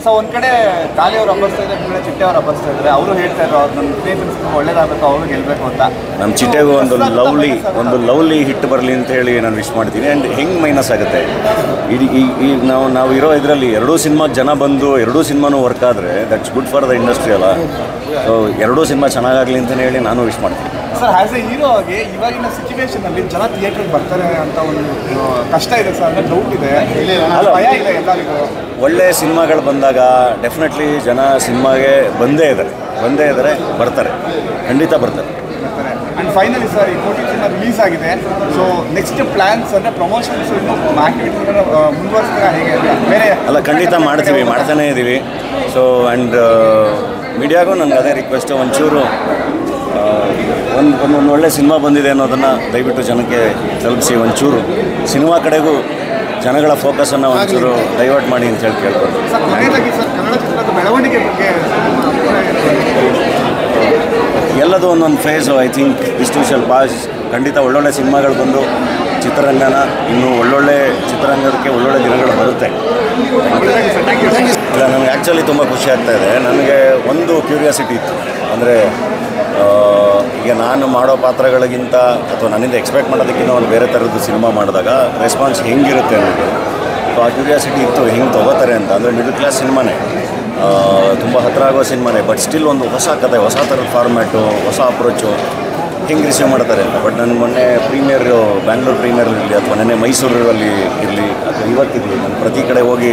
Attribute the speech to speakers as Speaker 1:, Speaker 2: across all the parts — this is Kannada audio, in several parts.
Speaker 1: ಸೊ ಒಂದು ಕಡೆ ಕಾಲಿ ಅವರು ಅಬ್ಬರಿಸ್ತಾ ಇದ್ದಾರೆ, ಒಂದು ಕಡೆ ಚಿಟ್ಟೆ ಅವರು ಅಬ್ಬರಿಸ್ತಾ ಇದ್ದಾರೆ. ಅವರು ಹೇಳ್ತಾ ಇದ್ರು ಅವ್ರು ನಮ್ಮ ಸ್ನೇಹಿತರು ಒಳ್ಳೇದಾಗಬೇಕು, ಅವರು ಗೆಲ್ಲಬೇಕು ಅಂತ.
Speaker 2: ನಮ್ಮ ಚಿಟ್ಟೆಗೂ ಒಂದು ಲವ್ಲಿ ಹಿಟ್ ಬರಲಿ ಅಂತ ಹೇಳಿ ನಾನು ವಿಶ್ ಮಾಡ್ತೀನಿ. ಆ್ಯಂಡ್ ಹೆಂಗೆ ಮೈನಸ್ ಆಗುತ್ತೆ ಈಗ ನಾವು ಇರೋ ಇದರಲ್ಲಿ ಎರಡೂ ಸಿನಿಮಾಗೆ ಜನ ಬಂದು ಎರಡೂ ಸಿನಿಮಾನೂ ವರ್ಕ್ ಆದರೆ that's good for the industry ಅಲ್ಲ. ಸೊ ಎರಡೂ ಸಿನಿಮಾ ಚೆನ್ನಾಗಾಗಲಿ ಅಂತಲೇ ಹೇಳಿ ನಾನು ವಿಶ್ ಮಾಡ್ತೀನಿ.
Speaker 1: ಸರ್, ಆ್ಯಸ್ ಎ ಹೀರೋ ಆಗಿ ಇವಾಗಿನ ಸಿಚುವೇಶನಲ್ಲಿ ಜನ ಥಿಯೇಟ್ರಿಗೆ ಬರ್ತಾರೆ ಅಂತ ಒಂದು ಕಷ್ಟ ಇದೆ ಸರ್, ಅಂದರೆ ಡೌಟ್ ಇದೆ, ಭಯ ಇದೆ ಎಲ್ಲರಿಗೂ.
Speaker 2: ಒಳ್ಳೆ ಸಿನಿಮಾಗಳು ಬಂದಾಗ ಡೆಫಿನೆಟ್ಲಿ ಜನ ಸಿನಿಮಾಗೆ ಬಂದೇ ಇದ್ದಾರೆ, ಬರ್ತಾರೆ, ಖಂಡಿತ ಬರ್ತಾರೆ.
Speaker 1: ಆ್ಯಂಡ್ ಫೈನಲಿ ಸರ್, ಈ ಕೋಟಿ ಸಿನಿಮಾ ರಿಲೀಸ್ ಆಗಿದೆ. ಸೊ ನೆಕ್ಸ್ಟ್ ಪ್ಲ್ಯಾನ್ಸ್ ಅಂದರೆ ಪ್ರಮೋಷನ್ಸ್ ಇನ್ನೂ ಆ್ಯಕ್ಟಿವಿಟೀಸ್ನ ಮುಂದುವರಿಸ್ತೀರಾ ಹೇಗೆ ಬೇರೆ?
Speaker 2: ಅಲ್ಲ, ಖಂಡಿತ ಮಾಡ್ತಾನೇ ಇದ್ದೀವಿ. ಸೊ ಆ್ಯಂಡ್ ಮೀಡಿಯಾಗೂ ನನಗೆ ಅದೇ ರಿಕ್ವೆಸ್ಟು, ಒಂಚೂರು ಒಂದು ಒಳ್ಳೆ ಸಿನಿಮಾ ಬಂದಿದೆ ಅನ್ನೋದನ್ನು ದಯವಿಟ್ಟು ಜನಕ್ಕೆ ತಲುಪಿಸಿ, ಒಂಚೂರು ಸಿನಿಮಾ ಕಡೆಗೂ ಜನಗಳ ಫೋಕಸನ್ನು ಒಂಚೂರು ಡೈವರ್ಟ್ ಮಾಡಿ ಅಂತ ಹೇಳಿ ಕೇಳ್ಬೋದು.
Speaker 1: ಸರ್, ಕೊನೆಯದಾಗಿ ಸರ್, ಕನ್ನಡ ಚಿತ್ರದ ಬೆಳವಣಿಗೆ ಬಗ್ಗೆ
Speaker 2: ಎಲ್ಲದು ಒಂದೊಂದು phase. I think this too shall pass. ಖಂಡಿತ ಒಳ್ಳೊಳ್ಳೆ ಸಿನಿಮಾಗಳು ಬಂದು ಚಿತ್ರರಂಗನ ಇನ್ನೂ ಒಳ್ಳೊಳ್ಳೆ ಚಿತ್ರರಂಗಕ್ಕೆ ಒಳ್ಳೊಳ್ಳೆ ದಿನಗಳು ಬರುತ್ತೆ. ಇಲ್ಲ, ನನಗೆ ಆ್ಯಕ್ಚುಲಿ ತುಂಬ ಖುಷಿ ಆಗ್ತಾಯಿದೆ. ನನಗೆ ಒಂದು ಕ್ಯೂರಿಯಾಸಿಟಿ ಇತ್ತು, ಅಂದರೆ ಈಗ ನಾನು ಮಾಡೋ ಪಾತ್ರಗಳಿಗಿಂತ ಅಥವಾ ನನ್ನಿಂದ ಎಕ್ಸ್ಪೆಕ್ಟ್ ಮಾಡೋದಕ್ಕಿಂತ ಒಂದು ಬೇರೆ ಥರದ್ದು ಸಿನಿಮಾ ಮಾಡಿದಾಗ ರೆಸ್ಪಾನ್ಸ್ ಹೆಂಗಿರುತ್ತೆ ಅನ್ನೋದು. ಸೊ ಆ ಕ್ಯೂರಿಯಾಸಿಟಿ ಇತ್ತು, ಹೆಂಗೆ ತೊಗೋತಾರೆ ಅಂತ. ಅಂದರೆ ಮಿಡಲ್ ಕ್ಲಾಸ್ ಸಿನಿಮಾನೇ, ತುಂಬ ಹತ್ತಿರ ಆಗೋ ಸಿನಿಮಾನೇ, ಬಟ್ ಸ್ಟಿಲ್ ಒಂದು ಹೊಸ ಕಥೆ, ಹೊಸ ಥರದ ಫಾರ್ಮ್ಯಾಟು, ಹೊಸ ಅಪ್ರೋಚು, ಹೆಂಗೆ ರಿಸೀವ್ ಮಾಡ್ತಾರೆ ಅಂತ. ಬಟ್ ನನಗೆ ಮೊನ್ನೆ ಬ್ಯಾಂಗ್ಳೂರು ಪ್ರೀಮಿಯರ್ ಇರಲಿ ಅಥವಾ ನೆನ್ನೆ ಮೈಸೂರಲ್ಲಿ ಇರಲಿ ಅಥವಾ ಇವತ್ತಿರಲಿ, ನಾನು ಪ್ರತಿ ಕಡೆ ಹೋಗಿ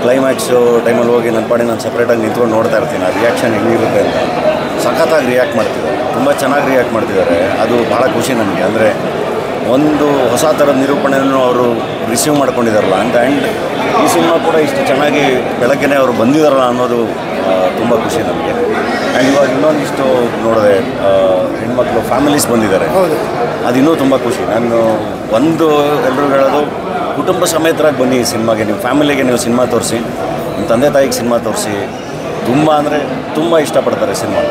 Speaker 2: ಕ್ಲೈಮ್ಯಾಕ್ಸು ಟೈಮಲ್ಲಿ ಹೋಗಿ ನನ್ನ ಪಾಡಿ ನಾನು ಸಪ್ರೇಟಾಗಿ ನಿಂತ್ಕೊಂಡು ನೋಡ್ತಾ ಇರ್ತೀನಿ ಆ ರಿಯಾಕ್ಷನ್ ಹೆಂಗಿರುತ್ತೆ ಅಂತ. ಸಖತ್ತಾಗಿ ರಿಯಾಕ್ಟ್ ಮಾಡ್ತಿದ್ದಾರೆ, ತುಂಬ ಚೆನ್ನಾಗಿ ರಿಯಾಕ್ಟ್ ಮಾಡ್ತಿದ್ದಾರೆ. ಅದು ಭಾಳ ಖುಷಿ ನನಗೆ. ಅಂದರೆ ಒಂದು ಹೊಸ ಥರದ ನಿರೂಪಣೆಯನ್ನು ಅವರು ರಿಸೀವ್ ಮಾಡ್ಕೊಂಡಿದ್ದಾರಲ್ಲ ಅಂತ. ಆ್ಯಂಡ್ ಈ ಸಿನಿಮಾ ಕೂಡ ಇಷ್ಟು ಚೆನ್ನಾಗಿ ಬೆಳಗ್ಗೆನೇ ಅವರು ಬಂದಿದ್ದಾರಲ್ಲ ಅನ್ನೋದು ತುಂಬ ಖುಷಿ ನನಗೆ. ಆ್ಯಂಡ್ ಇವಾಗ ಇನ್ನೊಂದಿಷ್ಟು ನೋಡಿದೆ, ಹೆಣ್ಮಕ್ಳು ಫ್ಯಾಮಿಲೀಸ್ ಬಂದಿದ್ದಾರೆ, ಅದಿನ್ನೂ ತುಂಬ ಖುಷಿ. ನಾನು ಎಲ್ಲರೂ ಹೇಳೋದು, ಕುಟುಂಬ ಸಮೇತರಾಗಿ ಬನ್ನಿ ಈ ಸಿನಿಮಾಗೆ, ನೀವು ಫ್ಯಾಮಿಲಿಗೆ ನೀವು ಸಿನಿಮಾ ತೋರಿಸಿ, ನಿಮ್ಮ ತಂದೆ ತಾಯಿಗೆ ಸಿನಿಮಾ ತೋರಿಸಿ. ತುಂಬ ಇಷ್ಟಪಡ್ತಾರೆ ಸಿನಿಮಾ.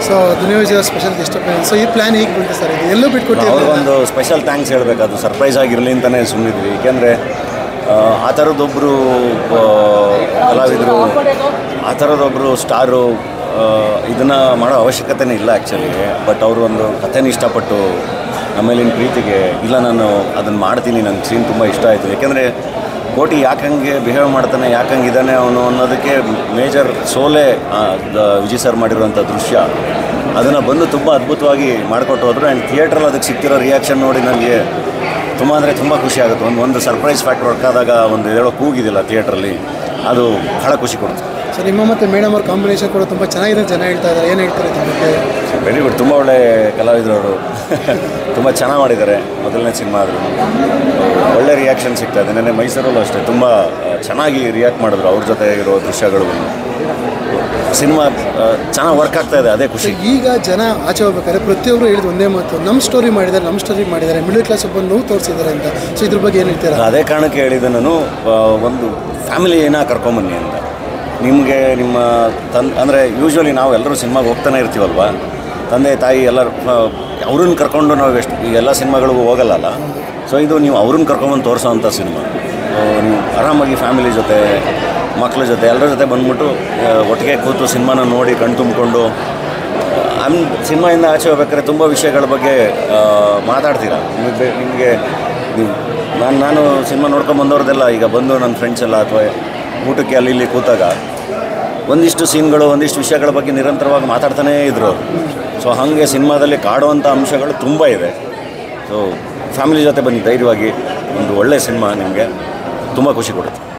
Speaker 3: ಸೊ ಧನ್ಯವಾದ, ಸ್ಪೆಷಲ್ ಇಷ್ಟಪಡ್ತೀನಿ. ಸೊ ಈ ಪ್ಲ್ಯಾನ್ ಹೇಗೆ ಬಂತು ಸರ್? ಇದು ಎಲ್ಲೂ ಬಿಟ್ಕೊಟ್ಟು
Speaker 2: ಅವ್ರಿಗೊಂದು ಸ್ಪೆಷಲ್ ಥ್ಯಾಂಕ್ಸ್ ಹೇಳಬೇಕು. ಅದು ಸರ್ಪ್ರೈಸ್ ಆಗಿರಲಿ ಅಂತಲೇ ಸುಮ್ಮನಿದ್ವಿ. ಏಕೆಂದರೆ ಆ ಥರದ್ದೊಬ್ಬರು ಕಲಾವಿದರು, ಆ ಥರದೊಬ್ಬರು ಸ್ಟಾರು ಇದನ್ನು ಮಾಡೋ ಅವಶ್ಯಕತೆನೇ ಇಲ್ಲ ಆ್ಯಕ್ಚುಲಿ. ಬಟ್ ಅವರು ಒಂದು ಕಥೆನ ಇಷ್ಟಪಟ್ಟು ನಮ್ಮೇಲಿನ ಪ್ರೀತಿಗೆ, ಇಲ್ಲ ನಾನು ಅದನ್ನು ಮಾಡ್ತೀನಿ, ನನ್ನ ಸೀನ್ ತುಂಬ ಇಷ್ಟ ಆಯಿತು. ಯಾಕೆಂದರೆ ಕೋಟಿ ಯಾಕಂಗೆ ಬಿಹೇವ್ ಮಾಡ್ತಾನೆ, ಯಾಕಂಗಿದ್ದಾನೆ ಅವನು ಅನ್ನೋದಕ್ಕೆ ಮೇಜರ್ ಸೋಲೆ ವಿಜಯ್ ಸರ್ ಮಾಡಿರುವಂಥ ದೃಶ್ಯ. ಅದನ್ನು ಬಂದು ತುಂಬ ಅದ್ಭುತವಾಗಿ ಮಾಡಿಕೊಟ್ಟು ಹೋದರು. ಆ್ಯಂಡ್ ಥಿಯೇಟ್ರಲ್ಲಿ ಅದಕ್ಕೆ ಸಿಕ್ತಿರೋ ರಿಯಾಕ್ಷನ್ ನೋಡಿ ನನಗೆ ತುಂಬ ಖುಷಿ ಆಗುತ್ತೆ. ಒಂದು ಸರ್ಪ್ರೈಸ್ ಫ್ಯಾಕ್ಟರ್ ವರ್ಕ್ ಆದಾಗ ಒಂದು ಹೇಳೋ ಕೂಗಿದಿಲ್ಲ ಥಿಯೇಟ್ರಲ್ಲಿ, ಅದು ಭಾಳ ಖುಷಿ ಕೊಡುತ್ತೆ.
Speaker 3: ಸೊ ನಿಮ್ಮ ಮತ್ತು ಮೇಡಮ್ ಅವ್ರ ಕಾಂಬಿನೇಷನ್ ಕೂಡ ತುಂಬ ಚೆನ್ನಾಗಿದೆ ಜನ ಹೇಳ್ತಾ ಇದ್ದಾರೆ, ಏನು ಹೇಳ್ತಾರೆ ಇದಕ್ಕೆ?
Speaker 2: ವೆರಿ ಗುಡ್, ತುಂಬ ಒಳ್ಳೆ ಕಲಾವಿದರು ಅವರು. ತುಂಬ ಚೆನ್ನಾಗಿ ಮಾಡಿದ್ದಾರೆ. ಮೊದಲನೇ ಸಿನಿಮಾ ಆದರೂ ಒಳ್ಳೆ ರಿಯಾಕ್ಷನ್ ಸಿಗ್ತಾ ಇದೆ. ನೆನ್ನೆ ಮೈಸೂರಲ್ಲೂ ಅಷ್ಟೇ ತುಂಬ ಚೆನ್ನಾಗಿ ರಿಯಾಕ್ಟ್ ಮಾಡಿದ್ರು. ಅವ್ರ ಜೊತೆ ಇರೋ ದೃಶ್ಯಗಳು ಸಿನಿಮಾ ಚೆನ್ನಾಗಿ ವರ್ಕ್ ಆಗ್ತಾ ಇದೆ, ಅದೇ ಖುಷಿ.
Speaker 3: ಈಗ ಜನ ಆಚೆ ಹೋಗ್ಬೇಕಾದ್ರೆ ಪ್ರತಿಯೊಬ್ಬರು ಹೇಳಿದ ಒಂದೇ ಮಾತು, ನಮ್ಮ ಸ್ಟೋರಿ ಮಾಡಿದ್ದಾರೆ, ಮಿಡಲ್ ಕ್ಲಾಸ್ ಒಬ್ಬ ನೋವು ತೋರಿಸಿದ್ದಾರೆ ಅಂತ. ಸೊ ಇದ್ರ ಬಗ್ಗೆ ಏನು ಹೇಳ್ತೀರಾ?
Speaker 2: ಅದೇ ಕಾರಣಕ್ಕೆ ಹೇಳಿದೆ ನಾನು, ಒಂದು ಫ್ಯಾಮಿಲಿನ ಕರ್ಕೊಂಬನ್ನಿ ಅಂತ. ನಿಮಗೆ ನಿಮ್ಮ ಅಂದರೆ ಯೂಶ್ವಲಿ ನಾವು ಎಲ್ಲರೂ ಸಿನಿಮಾಗೆ ಹೋಗ್ತಾನೆ ಇರ್ತೀವಲ್ವ, ತಂದೆ ತಾಯಿ ಎಲ್ಲರೂ ಅವ್ರನ್ನ ಕರ್ಕೊಂಡು ನಾವು ಎಲ್ಲ ಸಿನಿಮಾಗಳಿಗೂ ಹೋಗಲ್ಲ. ಸೊ ಇದು ನೀವು ಅವ್ರನ್ನ ಕರ್ಕೊಂಬಂದು ತೋರಿಸೋವಂಥ ಸಿನಿಮಾ. ನೀವು ಆರಾಮಾಗಿ ಫ್ಯಾಮಿಲಿ ಜೊತೆ, ಮಕ್ಕಳ ಜೊತೆ, ಎಲ್ಲರ ಜೊತೆ ಬಂದ್ಬಿಟ್ಟು ಒಟ್ಟಿಗೆ ಕೂತು ಸಿನಿಮಾನ ನೋಡಿ ಕಣ್ ತುಂಬಿಕೊಂಡು ಸಿನಿಮಾಯಿಂದ ಆಚೆ ಹೋಗ್ಬೇಕಾದ್ರೆ ತುಂಬ ವಿಷಯಗಳ ಬಗ್ಗೆ ಮಾತಾಡ್ತೀರಾ. ನಿಮಗೆ ನಾನು ಸಿನಿಮಾ ನೋಡ್ಕೊಂಬಂದವ್ರದ್ದೆಲ್ಲ ಈಗ ಬಂದು ನನ್ನ ಫ್ರೆಂಡ್ಸ್ ಎಲ್ಲ ಅಥವಾ ಊಟಕ್ಕೆ ಅಲ್ಲಿ ಕೂತಾಗ ಒಂದಿಷ್ಟು ಸೀನ್ಗಳು, ಒಂದಿಷ್ಟು ವಿಷಯಗಳ ಬಗ್ಗೆ ನಿರಂತರವಾಗಿ ಮಾತಾಡ್ತಾನೇ ಇದ್ರು. ಸೊ ಹಾಗೆ ಸಿನಿಮಾದಲ್ಲಿ ಕಾಡುವಂಥ ಅಂಶಗಳು ತುಂಬ ಇದೆ. ಸೊ ಫ್ಯಾಮಿಲಿ ಜೊತೆ ಬನ್ನಿ ಧೈರ್ಯವಾಗಿ, ಒಂದು ಒಳ್ಳೆಯ ಸಿನಿಮಾ ನಿಮಗೆ ತುಂಬ ಖುಷಿ ಕೊಡುತ್ತೆ.